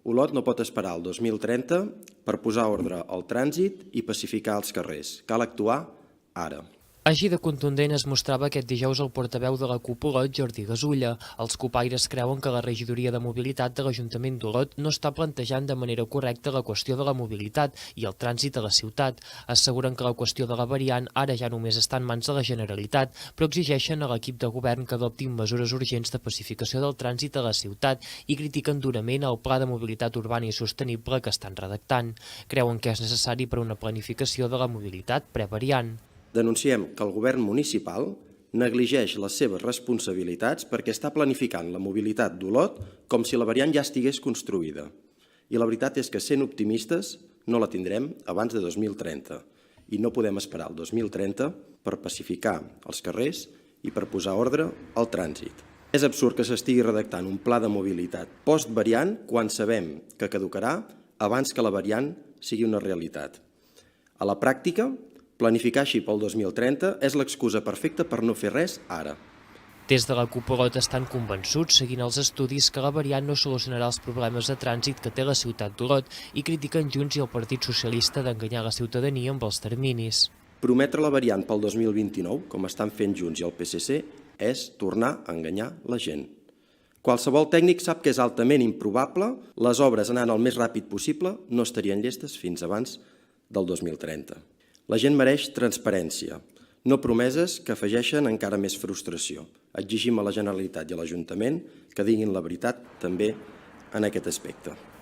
Olot no pot esperar el 2030 per posar ordre al trànsit i pacificar els carrers. Cal actuar ara. Així de contundent es mostrava aquest dijous el portaveu de la CUP Olot, Jordi Gasulla. Els copaires creuen que la regidoria de mobilitat de l'Ajuntament d'Olot no està plantejant de manera correcta la qüestió de la mobilitat i el trànsit a la ciutat. Asseguren que la qüestió de la variant ara ja només està en mans de la Generalitat, però exigeixen a l'equip de govern que adoptin mesures urgents de pacificació del trànsit a la ciutat i critiquen durament el Pla de Mobilitat Urbana i Sostenible que estan redactant. Creuen que és necessari per una planificació de la mobilitat prevariant. Denunciem que el govern municipal negligeix les seves responsabilitats perquè està planificant la mobilitat d'Olot com si la variant ja estigués construïda. I la veritat és que, sent optimistes, no la tindrem abans de 2030 i no podem esperar el 2030 per pacificar els carrers i per posar ordre al trànsit. És absurd que s'estigui redactant un pla de mobilitat post-variant quan sabem que caducarà abans que la variant sigui una realitat. A la pràctica, planificar així pel 2030 és l'excusa perfecta per no fer res ara. Des de la CUP Olot estan convençuts, seguint els estudis, que la variant no solucionarà els problemes de trànsit que té la ciutat d'Olot i critiquen Junts i el Partit Socialista d'enganyar la ciutadania amb els terminis. Prometre la variant pel 2029, com estan fent Junts i el PSC, és tornar a enganyar la gent. Qualsevol tècnic sap que és altament improbable, les obres anant el més ràpid possible no estarien llestes fins abans del 2030. La gent mereix transparència, no promeses que afegeixen encara més frustració. Exigim a la Generalitat i a l'Ajuntament que diguin la veritat també en aquest aspecte.